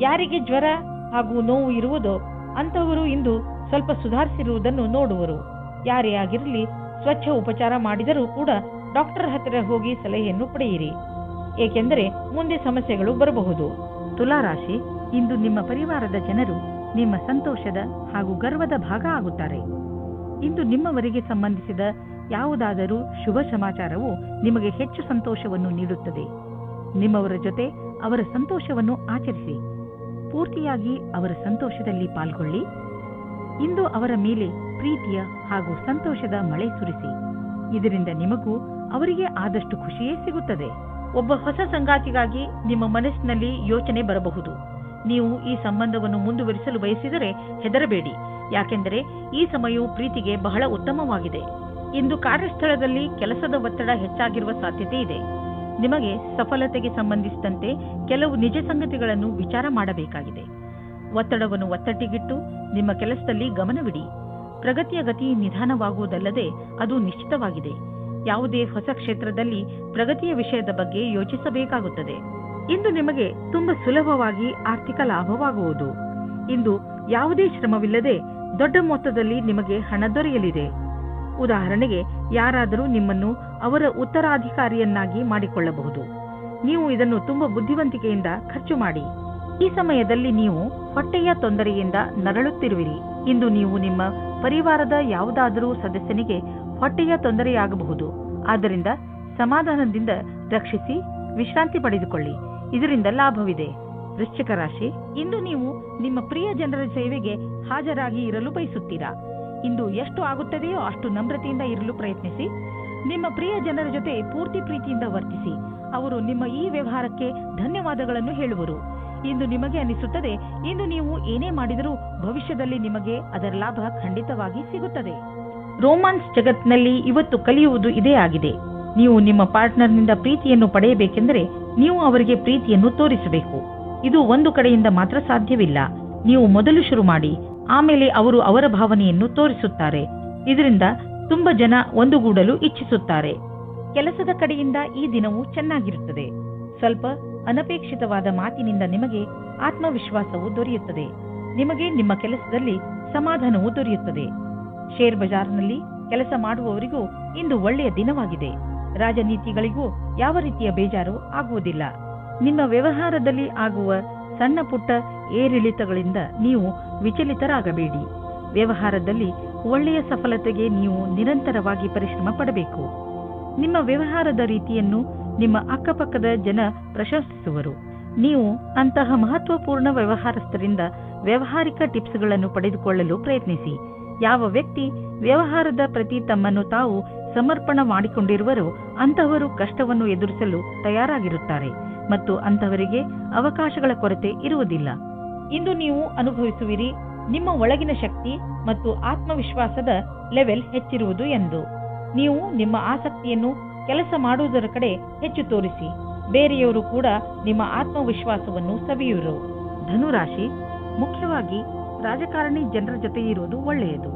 ಯಾರಿಗೆ ಜ್ವರ ಹಾಗೂ ನೋವು ಇರುವುದೋ ಅಂತಹವರು ಇಂದು ಸ್ವಲ್ಪ ಸುಧಾರಿಸಿರುವುದನ್ನು ನೋಡುವರು. ಯಾರೇ ಆಗಿರಲಿ, ಸ್ವಚ್ಛ ಉಪಚಾರ ಮಾಡಿದರೂ ಕೂಡ ಡಾಕ್ಟರ್ ಹತ್ತಿರ ಹೋಗಿ ಸಲಹೆಯನ್ನು ಪಡೆಯಿರಿ, ಏಕೆಂದರೆ ಮುಂದೆ ಸಮಸ್ಯೆಗಳು ಬರಬಹುದು. ತುಲಾರಾಶಿ, ಇಂದು ನಿಮ್ಮ ಪರಿವಾರದ ಜನರು ನಿಮ್ಮ ಸಂತೋಷದ ಹಾಗೂ ಗರ್ವದ ಭಾಗ ಆಗುತ್ತಾರೆ. ಇಂದು ನಿಮ್ಮವರಿಗೆ ಸಂಬಂಧಿಸಿದ ಯಾವುದಾದರೂ ಶುಭ ಸಮಾಚಾರವು ನಿಮಗೆ ಹೆಚ್ಚು ಸಂತೋಷವನ್ನು ನೀಡುತ್ತದೆ. ನಿಮ್ಮವರ ಜೊತೆ ಅವರ ಸಂತೋಷವನ್ನು ಆಚರಿಸಿ, ಪೂರ್ತಿಯಾಗಿ ಅವರ ಸಂತೋಷದಲ್ಲಿ ಪಾಲ್ಗೊಳ್ಳಿ. ಇಂದು ಅವರ ಮೇಲೆ ಪ್ರೀತಿಯ ಹಾಗೂ ಸಂತೋಷದ ಮಳೆ ಸುರಿಸಿ. ಇದರಿಂದ ನಿಮಗೂ ಅವರಿಗೆ ಆದಷ್ಟು ಖುಷಿಯೇ ಸಿಗುತ್ತದೆ. ಒಬ್ಬ ಹೊಸ ಸಂಗಾತಿಗಾಗಿ ನಿಮ್ಮ ಮನಸ್ಸಿನಲ್ಲಿ ಯೋಚನೆ ಬರಬಹುದು. ನೀವು ಈ ಸಂಬಂಧವನ್ನು ಮುಂದುವರಿಸಲು ಬಯಸಿದರೆ ಹೆದರಬೇಡಿ, ಯಾಕೆಂದರೆ ಈ ಸಮಯವು ಪ್ರೀತಿಗೆ ಬಹಳ ಉತ್ತಮವಾಗಿದೆ. ಇಂದು ಕಾರ್ಯಸ್ಥಳದಲ್ಲಿ ಕೆಲಸದ ಒತ್ತಡ ಹೆಚ್ಚಾಗಿರುವ ಸಾಧ್ಯತೆ ಇದೆ. ನಿಮಗೆ ಸಫಲತೆಗೆ ಸಂಬಂಧಿಸಿದಂತೆ ಕೆಲವು ನಿಜ ಸಂಗತಿಗಳನ್ನು ವಿಚಾರ ಮಾಡಬೇಕಾಗಿದೆ. ಒತ್ತಡವನ್ನು ಒತ್ತಟ್ಟಿಗಿಟ್ಟು ನಿಮ್ಮ ಕೆಲಸದಲ್ಲಿ ಗಮನವಿಡಿ. ಪ್ರಗತಿಯ ಗತಿ ನಿಧಾನವಾಗುವುದಲ್ಲದೆ ಅದು ನಿಶ್ಚಿತವಾಗಿದೆ. ಯಾವುದೇ ಹೊಸ ಕ್ಷೇತ್ರದಲ್ಲಿ ಪ್ರಗತಿಯ ವಿಷಯದ ಬಗ್ಗೆ ಯೋಚಿಸಬೇಕಾಗುತ್ತದೆ. ಇಂದು ನಿಮಗೆ ತುಂಬಾ ಸುಲಭವಾಗಿ ಆರ್ಥಿಕ ಲಾಭವಾಗುವುದು. ಇಂದು ಯಾವುದೇ ಶ್ರಮವಿಲ್ಲದೆ ದೊಡ್ಡ ಮೊತ್ತದಲ್ಲಿ ನಿಮಗೆ ಹಣ ದೊರೆಯಲಿದೆ. ಉದಾಹರಣೆಗೆ, ಯಾರಾದರೂ ನಿಮ್ಮನ್ನು ಅವರ ಉತ್ತರಾಧಿಕಾರಿಯನ್ನಾಗಿ ಮಾಡಿಕೊಳ್ಳಬಹುದು. ನೀವು ಇದನ್ನು ತುಂಬಾ ಬುದ್ಧಿವಂತಿಕೆಯಿಂದ ಖರ್ಚು ಮಾಡಿ. ಈ ಸಮಯದಲ್ಲಿ ನೀವು ಹೊಟ್ಟೆಯ ತೊಂದರೆಯಿಂದ ನರಳುತ್ತಿರುವಿರಿ. ಇಂದು ನೀವು ನಿಮ್ಮ ಪರಿವಾರದ ಯಾವುದಾದರೂ ಸದಸ್ಯನಿಗೆ ಹೊಟ್ಟೆಯ ತೊಂದರೆಯಾಗಬಹುದು. ಆದ್ದರಿಂದ ಸಮಾಧಾನದಿಂದ ರಕ್ಷಿಸಿ ವಿಶ್ರಾಂತಿ ಪಡೆದುಕೊಳ್ಳಿ. ಇದರಿಂದ ಲಾಭವಿದೆ. ವೃಶ್ಚಿಕ ರಾಶಿ, ಇಂದು ನೀವು ನಿಮ್ಮ ಪ್ರಿಯ ಜನರ ಸೇವೆಗೆ ಹಾಜರಾಗಿ ಇರಲು ಬಯಸುತ್ತೀರಾ. ಇಂದು ಎಷ್ಟು ಆಗುತ್ತದೆಯೋ ಅಷ್ಟು ನಮ್ರತೆಯಿಂದ ಇರಲು ಪ್ರಯತ್ನಿಸಿ. ನಿಮ್ಮ ಪ್ರಿಯ ಜನರ ಜೊತೆ ಪೂರ್ತಿ ಪ್ರೀತಿಯಿಂದ ವರ್ತಿಸಿ. ಅವರು ನಿಮ್ಮ ಈ ವ್ಯವಹಾರಕ್ಕೆ ಧನ್ಯವಾದಗಳನ್ನು ಹೇಳುವರು. ಇಂದು ನಿಮಗೆ ಅನಿಸುತ್ತದೆ, ಇಂದು ನೀವು ಏನೇ ಮಾಡಿದರೂ ಭವಿಷ್ಯದಲ್ಲಿ ನಿಮಗೆ ಅದರ ಲಾಭ ಖಂಡಿತವಾಗಿ ಸಿಗುತ್ತದೆ. ರೋಮಾನ್ಸ್ ಜಗತ್ತಿನಲ್ಲಿ ಇವತ್ತು ಕಲಿಯುವುದು ಇದೇ ಆಗಿದೆ. ನೀವು ನಿಮ್ಮ ಪಾರ್ಟ್ನರ್ನಿಂದ ಪ್ರೀತಿಯನ್ನು ಪಡೆಯಬೇಕೆಂದರೆ ನೀವು ಅವರಿಗೆ ಪ್ರೀತಿಯನ್ನು ತೋರಿಸಬೇಕು. ಇದು ಒಂದು ಕಡೆಯಿಂದ ಮಾತ್ರ ಸಾಧ್ಯವಿಲ್ಲ. ನೀವು ಮೊದಲು ಶುರು ಮಾಡಿ, ಆಮೇಲೆ ಅವರು ಅವರ ಭಾವನೆಯನ್ನು ತೋರಿಸುತ್ತಾರೆ. ಇದರಿಂದ ತುಂಬಾ ಜನ ಒಂದುಗೂಡಲು ಇಚ್ಛಿಸುತ್ತಾರೆ. ಕೆಲಸದ ಕಡೆಯಿಂದ ಈ ದಿನವೂ ಚೆನ್ನಾಗಿರುತ್ತದೆ. ಸ್ವಲ್ಪ ಅನಪೇಕ್ಷಿತವಾದ ಮಾತಿನಿಂದ ನಿಮಗೆ ಆತ್ಮವಿಶ್ವಾಸವು ದೊರೆಯುತ್ತದೆ. ನಿಮಗೆ ನಿಮ್ಮ ಕೆಲಸದಲ್ಲಿ ಸಮಾಧಾನವೂ ದೊರೆಯುತ್ತದೆ. ಶೇರ್ ಬಜಾರ್ನಲ್ಲಿ ಕೆಲಸ ಮಾಡುವವರಿಗೂ ಇಂದು ಒಳ್ಳೆಯ ದಿನವಾಗಿದೆ. ರಾಜನೀತಿಗಳಿಗೂ ಯಾವ ರೀತಿಯ ಬೇಜಾರು ಆಗುವುದಿಲ್ಲ. ನಿಮ್ಮ ವ್ಯವಹಾರದಲ್ಲಿ ಆಗುವ ಸಣ್ಣ ಪುಟ್ಟ ಏರಿಳಿತಗಳಿಂದ ನೀವು ವಿಚಲಿತರಾಗಬೇಡಿ. ವ್ಯವಹಾರದಲ್ಲಿ ಒಳ್ಳೆಯ ಸಫಲತೆಗೆ ನೀವು ನಿರಂತರವಾಗಿ ಪರಿಶ್ರಮ ಪಡಬೇಕು. ನಿಮ್ಮ ವ್ಯವಹಾರದ ರೀತಿಯನ್ನು ನಿಮ್ಮ ಅಕ್ಕಪಕ್ಕದ ಜನ ಪ್ರಶಂಸಿಸುವರು. ನೀವು ಅಂತಹ ಮಹತ್ವಪೂರ್ಣ ವ್ಯವಹಾರಸ್ಥರಿಂದ ವ್ಯಾವಹಾರಿಕ ಟಿಪ್ಸ್ಗಳನ್ನು ಪಡೆದುಕೊಳ್ಳಲು ಪ್ರಯತ್ನಿಸಿ. ಯಾವ ವ್ಯಕ್ತಿ ವ್ಯವಹಾರದ ಪ್ರತಿ ತಮ್ಮನ್ನು ತಾವು ಸಮರ್ಪಣ ಮಾಡಿಕೊಂಡಿರುವರೋ ಅಂತಹವರು ಕಷ್ಟವನ್ನು ಎದುರಿಸಲು ತಯಾರಾಗಿರುತ್ತಾರೆ ಮತ್ತು ಅಂತಹವರಿಗೆ ಅವಕಾಶಗಳ ಕೊರತೆ ಇರುವುದಿಲ್ಲ. ಇಂದು ನೀವು ಅನುಭವಿಸುವಿರಿ ನಿಮ್ಮ ಒಳಗಿನ ಶಕ್ತಿ ಮತ್ತು ಆತ್ಮವಿಶ್ವಾಸದ ಲೆವೆಲ್ ಹೆಚ್ಚಿರುವುದು ಎಂದು. ನೀವು ನಿಮ್ಮ ಆಸಕ್ತಿಯನ್ನು ಕೆಲಸ ಮಾಡುವುದರ ಕಡೆ ಹೆಚ್ಚು ತೋರಿಸಿ. ಬೇರೆಯವರು ಕೂಡ ನಿಮ್ಮ ಆತ್ಮವಿಶ್ವಾಸವನ್ನು ಸವಿಯುವರು. ಧನುರಾಶಿ, ಮುಖ್ಯವಾಗಿ ರಾಜಕಾರಣಿ ಜನರ ಜೊತೆ ಇರುವುದು ಒಳ್ಳೆಯದು.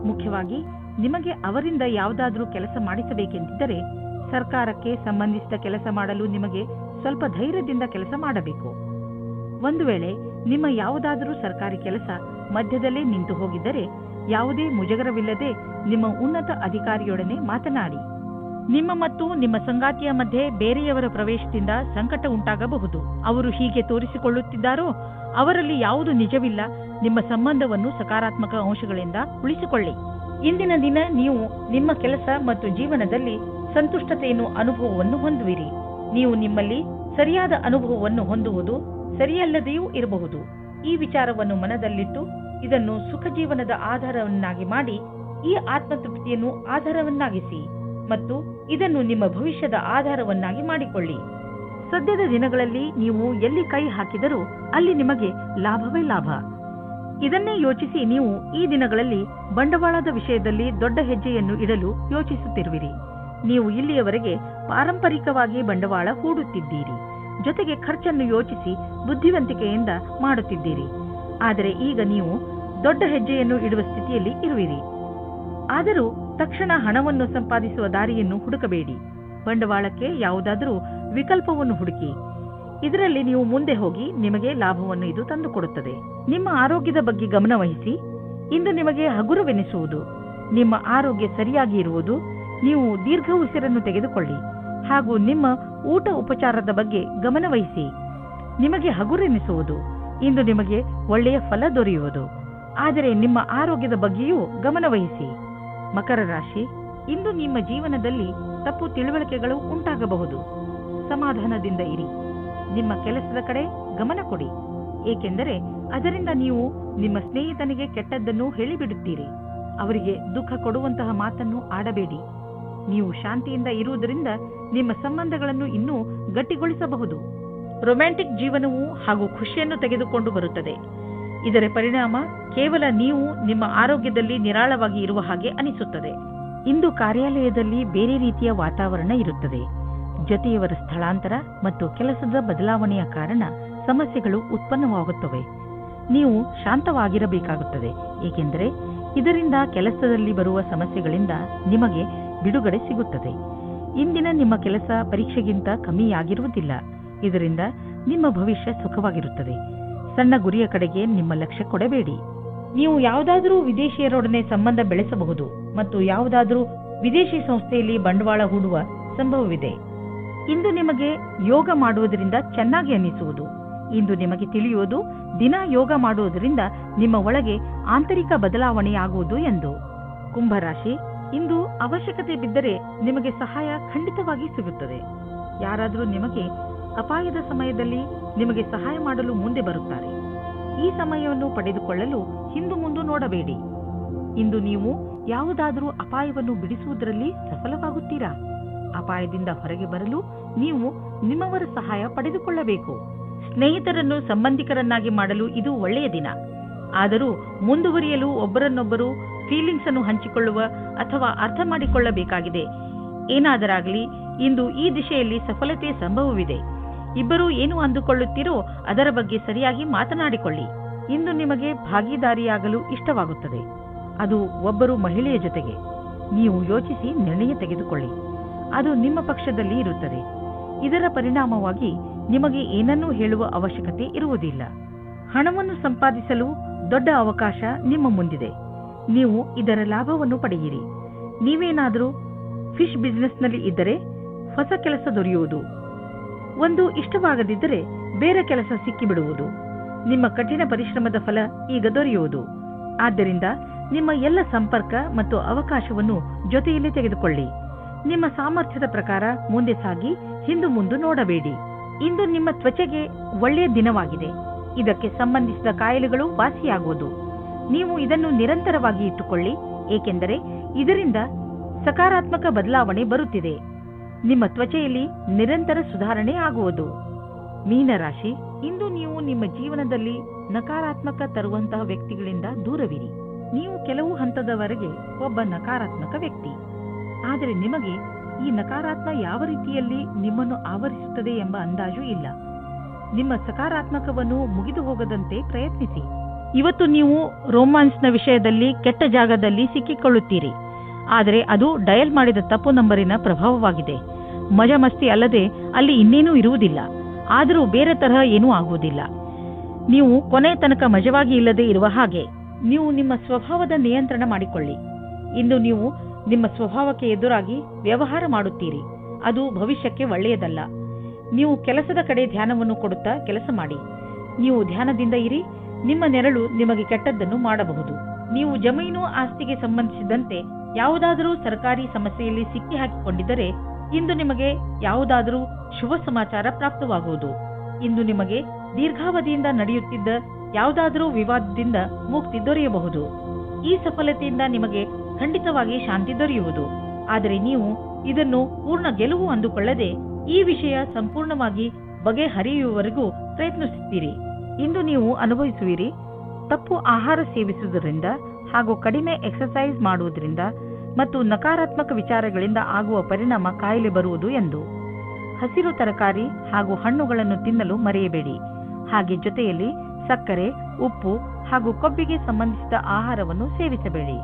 ಮುಖ್ಯವಾಗಿ ನಿಮಗೆ ಅವರಿಂದ ಯಾವುದಾದರೂ ಕೆಲಸ ಮಾಡಿಸಬೇಕೆಂದಿದ್ದರೆ ಸರ್ಕಾರಕ್ಕೆ ಸಂಬಂಧಿಸಿದ ಕೆಲಸ ಮಾಡಲು ನಿಮಗೆ ಸ್ವಲ್ಪ ಧೈರ್ಯದಿಂದ ಕೆಲಸ ಮಾಡಬೇಕು. ಒಂದು ವೇಳೆ ನಿಮ್ಮ ಯಾವುದಾದರೂ ಸರ್ಕಾರಿ ಕೆಲಸ ಮಧ್ಯದಲ್ಲೇ ನಿಂತು ಹೋಗಿದ್ದರೆ ಯಾವುದೇ ಮುಜುಗರವಿಲ್ಲದೆ ನಿಮ್ಮ ಉನ್ನತ ಅಧಿಕಾರಿಯೊಡನೆ ಮಾತನಾಡಿ. ನಿಮ್ಮ ಮತ್ತು ನಿಮ್ಮ ಸಂಗಾತಿಯ ಮಧ್ಯೆ ಬೇರೆಯವರ ಪ್ರವೇಶದಿಂದ ಸಂಕಟ ಉಂಟಾಗಬಹುದು. ಅವರು ಹೀಗೆ ತೋರಿಸಿಕೊಳ್ಳುತ್ತಿದ್ದಾರೋ ಅವರಲ್ಲಿ ಯಾವುದು ನಿಜವಿಲ್ಲ. ನಿಮ್ಮ ಸಂಬಂಧವನ್ನು ಸಕಾರಾತ್ಮಕ ಅಂಶಗಳಿಂದ ಉಳಿಸಿಕೊಳ್ಳಿ. ಇಂದಿನ ದಿನ ನೀವು ನಿಮ್ಮ ಕೆಲಸ ಮತ್ತು ಜೀವನದಲ್ಲಿ ಸಂತುಷ್ಟತೆಯನ್ನು ಅನುಭವವನ್ನು ಹೊಂದುವಿರಿ. ನೀವು ನಿಮ್ಮಲ್ಲಿ ಸರಿಯಾದ ಅನುಭವವನ್ನು ಹೊಂದುವುದು ಸರಿಯಲ್ಲದೆಯೂ ಇರಬಹುದು. ಈ ವಿಚಾರವನ್ನು ಮನದಲ್ಲಿಟ್ಟು ಇದನ್ನು ಸುಖ ಜೀವನದ ಆಧಾರವನ್ನಾಗಿ ಮಾಡಿ ಈ ಆತ್ಮತೃಪ್ತಿಯನ್ನು ಆಧಾರವನ್ನಾಗಿಸಿ ಮತ್ತು ಇದನ್ನು ನಿಮ್ಮ ಭವಿಷ್ಯದ ಆಧಾರವನ್ನಾಗಿ ಮಾಡಿಕೊಳ್ಳಿ. ಸದ್ಯದ ದಿನಗಳಲ್ಲಿ ನೀವು ಎಲ್ಲಿ ಕೈ ಹಾಕಿದರೂ ಅಲ್ಲಿ ನಿಮಗೆ ಲಾಭವೇ ಲಾಭ. ಇದನ್ನೇ ಯೋಚಿಸಿ ನೀವು ಈ ದಿನಗಳಲ್ಲಿ ಬಂಡವಾಳದ ವಿಷಯದಲ್ಲಿ ದೊಡ್ಡ ಹೆಜ್ಜೆಯನ್ನು ಇಡಲು ಯೋಚಿಸುತ್ತಿರುವಿರಿ. ನೀವು ಇಲ್ಲಿಯವರೆಗೆ ಪಾರಂಪರಿಕವಾಗಿ ಬಂಡವಾಳ ಹೂಡುತ್ತಿದ್ದೀರಿ. ಜೊತೆಗೆ ಖರ್ಚನ್ನು ಯೋಚಿಸಿ ಬುದ್ಧಿವಂತಿಕೆಯಿಂದ ಮಾಡುತ್ತಿದ್ದೀರಿ. ಆದರೆ ಈಗ ನೀವು ದೊಡ್ಡ ಹೆಜ್ಜೆಯನ್ನು ಇಡುವ ಸ್ಥಿತಿಯಲ್ಲಿ ಇರುವಿರಿ. ಆದರೂ ತಕ್ಷಣ ಹಣವನ್ನು ಸಂಪಾದಿಸುವ ದಾರಿಯನ್ನು ಹುಡುಕಬೇಡಿ. ಬಂಡವಾಳಕ್ಕೆ ಯಾವುದಾದರೂ ವಿಕಲ್ಪವನ್ನು ಹುಡುಕಿ. ಇದರಲ್ಲಿ ನೀವು ಮುಂದೆ ಹೋಗಿ ನಿಮಗೆ ಲಾಭವನ್ನು ಇದು ತಂದುಕೊಡುತ್ತದೆ. ನಿಮ್ಮ ಆರೋಗ್ಯದ ಬಗ್ಗೆ ಗಮನ ವಹಿಸಿ. ಇಂದು ನಿಮಗೆ ಹಗುರವೆನಿಸುವುದು. ನಿಮ್ಮ ಆರೋಗ್ಯ ಸರಿಯಾಗಿ ಇರುವುದು. ನೀವು ದೀರ್ಘ ಉಸಿರನ್ನು ತೆಗೆದುಕೊಳ್ಳಿ ಹಾಗೂ ನಿಮ್ಮ ಊಟ ಉಪಚಾರದ ಬಗ್ಗೆ ಗಮನ ವಹಿಸಿ. ನಿಮಗೆ ಹಗುರೆನಿಸುವುದು. ಇಂದು ನಿಮಗೆ ಒಳ್ಳೆಯ ಫಲ ದೊರೆಯುವುದು. ಆದರೆ ನಿಮ್ಮ ಆರೋಗ್ಯದ ಬಗ್ಗೆಯೂ ಗಮನವಹಿಸಿ. ಮಕರ ರಾಶಿ, ಇಂದು ನಿಮ್ಮ ಜೀವನದಲ್ಲಿ ತಪ್ಪು ತಿಳುವಳಿಕೆಗಳು ಉಂಟಾಗಬಹುದು. ಸಮಾಧಾನದಿಂದ ಇರಿ. ನಿಮ್ಮ ಕೆಲಸದ ಕಡೆ ಗಮನ ಕೊಡಿ, ಏಕೆಂದರೆ ಅದರಿಂದ ನೀವು ನಿಮ್ಮ ಸ್ನೇಹಿತನಿಗೆ ಕೆಟ್ಟದ್ದನ್ನು ಹೇಳಿಬಿಡುತ್ತೀರಿ. ಅವರಿಗೆ ದುಃಖ ಕೊಡುವಂತಹ ಮಾತನ್ನು ಆಡಬೇಡಿ. ನೀವು ಶಾಂತಿಯಿಂದ ಇರುವುದರಿಂದ ನಿಮ್ಮ ಸಂಬಂಧಗಳನ್ನು ಇನ್ನೂ ಗಟ್ಟಿಗೊಳಿಸಬಹುದು. ರೊಮ್ಯಾಂಟಿಕ್ ಜೀವನವು ಹಾಗೂ ಖುಷಿಯನ್ನು ತೆಗೆದುಕೊಂಡು ಬರುತ್ತದೆ. ಇದರ ಪರಿಣಾಮ ಕೇವಲ ನೀವು ನಿಮ್ಮ ಆರೋಗ್ಯದಲ್ಲಿ ನಿರಾಳವಾಗಿ ಇರುವ ಹಾಗೆ ಅನಿಸುತ್ತದೆ. ಇಂದು ಕಾರ್ಯಾಲಯದಲ್ಲಿ ಬೇರೆ ರೀತಿಯ ವಾತಾವರಣ ಇರುತ್ತದೆ. ಜೊತೆಯವರ ಸ್ಥಳಾಂತರ ಮತ್ತು ಕೆಲಸದ ಬದಲಾವಣೆಯ ಕಾರಣ ಸಮಸ್ಯೆಗಳು ಉತ್ಪನ್ನವಾಗುತ್ತವೆ. ನೀವು ಶಾಂತವಾಗಿರಬೇಕಾಗುತ್ತದೆ, ಏಕೆಂದರೆ ಇದರಿಂದ ಕೆಲಸದಲ್ಲಿ ಬರುವ ಸಮಸ್ಯೆಗಳಿಂದ ನಿಮಗೆ ಬಿಡುಗಡೆ ಸಿಗುತ್ತದೆ. ಇಂದಿನ ನಿಮ್ಮ ಕೆಲಸ ಪರೀಕ್ಷೆಗಿಂತ ಕಮ್ಮಿಯಾಗಿರುವುದಿಲ್ಲ. ಇದರಿಂದ ನಿಮ್ಮ ಭವಿಷ್ಯ ಸುಖವಾಗಿರುತ್ತದೆ. ಸಣ್ಣ ಗುರಿಯ ಕಡೆಗೆ ನಿಮ್ಮ ಲಕ್ಷ್ಯ ಕೊಡಬೇಡಿ. ನೀವು ಯಾವುದಾದರೂ ವಿದೇಶಿಯರೊಡನೆ ಸಂಬಂಧ ಬೆಳೆಸಬಹುದು ಮತ್ತು ಯಾವುದಾದರೂ ವಿದೇಶಿ ಸಂಸ್ಥೆಯಲ್ಲಿ ಬಂಡವಾಳ ಹೂಡುವ ಸಂಭವವಿದೆ. ಇಂದು ನಿಮಗೆ ಯೋಗ ಮಾಡುವುದರಿಂದ ಚೆನ್ನಾಗಿ ಅನ್ನಿಸುವುದು. ಇಂದು ನಿಮಗೆ ತಿಳಿಯುವುದು ದಿನ ಯೋಗ ಮಾಡುವುದರಿಂದ ನಿಮ್ಮ ಒಳಗೆ ಆಂತರಿಕ ಬದಲಾವಣೆಯಾಗುವುದು ಎಂದು. ಕುಂಭರಾಶಿ, ಇಂದು ಅವಶ್ಯಕತೆ ಬಿದ್ದರೆ ನಿಮಗೆ ಸಹಾಯ ಖಂಡಿತವಾಗಿ ಸಿಗುತ್ತದೆ. ಯಾರಾದರೂ ನಿಮಗೆ ಅಪಾಯದ ಸಮಯದಲ್ಲಿ ನಿಮಗೆ ಸಹಾಯ ಮಾಡಲು ಮುಂದೆ ಬರುತ್ತಾರೆ. ಈ ಸಮಯವನ್ನು ಪಡೆದುಕೊಳ್ಳಲು ಹಿಂದು ಮುಂದು ನೋಡಬೇಡಿ. ಇಂದು ನೀವು ಯಾವುದಾದರೂ ಅಪಾಯವನ್ನು ಬಿಡಿಸುವುದರಲ್ಲಿ ಸಫಲವಾಗುತ್ತೀರಾ? ಅಪಾಯದಿಂದ ಹೊರಗೆ ಬರಲು ನೀವು ನಿಮ್ಮವರ ಸಹಾಯ ಪಡೆದುಕೊಳ್ಳಬೇಕು. ಸ್ನೇಹಿತರನ್ನು ಸಂಬಂಧಿಕರನ್ನಾಗಿ ಮಾಡಲು ಇದು ಒಳ್ಳೆಯ ದಿನ. ಆದರೂ ಮುಂದುವರಿಯಲು ಒಬ್ಬರನ್ನೊಬ್ಬರು ಫೀಲಿಂಗ್ಸ್ ಅನ್ನು ಹಂಚಿಕೊಳ್ಳುವ ಅಥವಾ ಅರ್ಥ ಮಾಡಿಕೊಳ್ಳಬೇಕಾಗಿದೆ. ಏನಾದರಾಗಲಿ ಇಂದು ಈ ದಿಶೆಯಲ್ಲಿ ಸಫಲತೆಯ ಸಂಭವವಿದೆ. ಇಬ್ಬರು ಏನು ಅಂದುಕೊಳ್ಳುತ್ತೀರೋ ಅದರ ಬಗ್ಗೆ ಸರಿಯಾಗಿ ಮಾತನಾಡಿಕೊಳ್ಳಿ. ಇಂದು ನಿಮಗೆ ಭಾಗಿದಾರಿಯಾಗಲು ಇಷ್ಟವಾಗುತ್ತದೆ. ಅದು ಒಬ್ಬರು ಮಹಿಳೆಯ ಜೊತೆಗೆ. ನೀವು ಯೋಚಿಸಿ ನಿರ್ಣಯ ತೆಗೆದುಕೊಳ್ಳಿ. ಅದು ನಿಮ್ಮ ಪಕ್ಷದಲ್ಲಿ ಇರುತ್ತದೆ. ಇದರ ಪರಿಣಾಮವಾಗಿ ನಿಮಗೆ ಏನನ್ನೂ ಹೇಳುವ ಅವಶ್ಯಕತೆ ಇರುವುದಿಲ್ಲ. ಹಣವನ್ನು ಸಂಪಾದಿಸಲು ದೊಡ್ಡ ಅವಕಾಶ ನಿಮ್ಮ ಮುಂದಿದೆ. ನೀವು ಇದರ ಲಾಭವನ್ನು ಪಡೆಯಿರಿ. ನೀವೇನಾದರೂ ಫಿಶ್ ಬಿಸಿನೆಸ್ನಲ್ಲಿ ಇದ್ದರೆ ಹೊಸ ಕೆಲಸ ದೊರೆಯುವುದು. ಒಂದು ಇಷ್ಟವಾಗದಿದ್ದರೆ ಬೇರೆ ಕೆಲಸ ಸಿಕ್ಕಿಬಿಡುವುದು. ನಿಮ್ಮ ಕಠಿಣ ಪರಿಶ್ರಮದ ಫಲ ಈಗ ದೊರೆಯುವುದು. ಆದ್ದರಿಂದ ನಿಮ್ಮ ಎಲ್ಲ ಸಂಪರ್ಕ ಮತ್ತು ಅವಕಾಶವನ್ನು ಜೊತೆಯಲ್ಲಿ ತೆಗೆದುಕೊಳ್ಳಿ. ನಿಮ್ಮ ಸಾಮರ್ಥ್ಯದ ಪ್ರಕಾರ ಮುಂದೆ ಸಾಗಿ ಹಿಂದು ಮುಂದು ನೋಡಬೇಡಿ. ಇಂದು ನಿಮ್ಮ ತ್ವಚೆಗೆ ಒಳ್ಳೆಯ ದಿನವಾಗಿದೆ. ಇದಕ್ಕೆ ಸಂಬಂಧಿಸಿದ ಕಾಯಿಲೆಗಳು ವಾಸಿಯಾಗುವುದು. ನೀವು ಇದನ್ನು ನಿರಂತರವಾಗಿ ಇಟ್ಟುಕೊಳ್ಳಿ, ಏಕೆಂದರೆ ಇದರಿಂದ ಸಕಾರಾತ್ಮಕ ಬದಲಾವಣೆ ಬರುತ್ತಿದೆ. ನಿಮ್ಮ ತ್ವಚೆಯಲ್ಲಿ ನಿರಂತರ ಸುಧಾರಣೆ ಆಗುವುದು. ಮೀನರಾಶಿ, ಇಂದು ನೀವು ನಿಮ್ಮ ಜೀವನದಲ್ಲಿ ನಕಾರಾತ್ಮಕ ತರುವಂತಹ ವ್ಯಕ್ತಿಗಳಿಂದ ದೂರವಿರಿ. ನೀವು ಕೆಲವು ಹಂತದವರೆಗೆ ಒಬ್ಬ ನಕಾರಾತ್ಮಕ ವ್ಯಕ್ತಿ. ಆದರೆ ನಿಮಗೆ ಈ ನಕಾರಾತ್ಮಕ ಯಾವ ರೀತಿಯಲ್ಲಿ ನಿಮ್ಮನ್ನು ಆವರಿಸುತ್ತದೆ ಎಂಬ ಅಂದಾಜು ಇಲ್ಲ. ನಿಮ್ಮ ಸಕಾರಾತ್ಮಕವನ್ನು ಮುಗಿದು ಹೋಗದಂತೆ ಪ್ರಯತ್ನಿಸಿ. ಇವತ್ತು ನೀವು ರೋಮಾನ್ಸ್ನ ವಿಷಯದಲ್ಲಿ ಕೆಟ್ಟ ಜಾಗದಲ್ಲಿ ಸಿಕ್ಕಿಕೊಳ್ಳುತ್ತೀರಿ. ಆದರೆ ಅದು ಡಯಲ್ ಮಾಡಿದ ತಪ್ಪು ನಂಬರಿನ ಪ್ರಭಾವವಾಗಿದೆ. ಮಜಾ ಮಸ್ತಿ ಅಲ್ಲದೆ ಅಲ್ಲಿ ಇನ್ನೇನೂ ಇರುವುದಿಲ್ಲ. ಆದರೂ ಬೇರೆ ತರಹ ಏನೂ ಆಗುವುದಿಲ್ಲ. ನೀವು ಕೊನೆ ತನಕ ಮಜವಾಗಿ ಇಲ್ಲದೆ ಇರುವ ಹಾಗೆ. ನೀವು ನಿಮ್ಮ ಸ್ವಭಾವದ ನಿಯಂತ್ರಣ ಮಾಡಿಕೊಳ್ಳಿ. ಇಂದು ನೀವು ನಿಮ್ಮ ಸ್ವಭಾವಕ್ಕೆ ಎದುರಾಗಿ ವ್ಯವಹಾರ ಮಾಡುತ್ತೀರಿ. ಅದು ಭವಿಷ್ಯಕ್ಕೆ ಒಳ್ಳೆಯದಲ್ಲ. ನೀವು ಕೆಲಸದ ಕಡೆ ಧ್ಯಾನವನ್ನು ಕೊಡುತ್ತಾ ಕೆಲಸ ಮಾಡಿ. ನೀವು ಧ್ಯಾನದಿಂದ ಇರಿ. ನಿಮ್ಮ ನೆರಳು ನಿಮಗೆ ಕೆಟ್ಟದ್ದನ್ನು ಮಾಡಬಹುದು. ನೀವು ಜಮೀನು ಆಸ್ತಿಗೆ ಸಂಬಂಧಿಸಿದಂತೆ ಯಾವುದಾದರೂ ಸರ್ಕಾರಿ ಸಮಸ್ಯೆಯಲ್ಲಿ ಸಿಕ್ಕಿ ಹಾಕಿಕೊಂಡಿದ್ದರೆ ಇಂದು ನಿಮಗೆ ಯಾವುದಾದರೂ ಶುಭ ಸಮಾಚಾರ ಪ್ರಾಪ್ತವಾಗುವುದು. ಇಂದು ನಿಮಗೆ ದೀರ್ಘಾವಧಿಯಿಂದ ನಡೆಯುತ್ತಿದ್ದ ಯಾವುದಾದರೂ ವಿವಾದದಿಂದ ಮುಕ್ತಿ ದೊರೆಯಬಹುದು. ಈ ಸಫಲತೆಯಿಂದ ನಿಮಗೆ ಖಂಡಿತವಾಗಿ ಶಾಂತಿ ದೊರೆಯುವುದು. ಆದರೆ ನೀವು ಇದನ್ನು ಪೂರ್ಣ ಗೆಲುವು ಅಂದುಕೊಳ್ಳದೆ ಈ ವಿಷಯ ಸಂಪೂರ್ಣವಾಗಿ ಬಗೆಹರಿಯುವವರೆಗೂ ಪ್ರಯತ್ನಿಸುತ್ತೀರಿ. ಇಂದು ನೀವು ಅನುಭವಿಸುವಿರಿ. ತಪ್ಪು ಆಹಾರ ಸೇವಿಸುವುದರಿಂದ ಹಾಗೂ ಕಡಿಮೆ ಎಕ್ಸರ್ಸೈಸ್ ಮಾಡುವುದರಿಂದ ಮತ್ತು ನಕಾರಾತ್ಮಕ ವಿಚಾರಗಳಿಂದ ಆಗುವ ಪರಿಣಾಮ ಕಾಯಿಲೆ ಬರುವುದು ಎಂದು. ಹಸಿರು ತರಕಾರಿ ಹಾಗೂ ಹಣ್ಣುಗಳನ್ನು ತಿನ್ನಲು ಮರೆಯಬೇಡಿ. ಹಾಗೆ ಜೊತೆಯಲ್ಲಿ ಸಕ್ಕರೆ, ಉಪ್ಪು ಹಾಗೂ ಕೊಬ್ಬಿಗೆ ಸಂಬಂಧಿಸಿದ ಆಹಾರವನ್ನು ಸೇವಿಸಬೇಡಿ.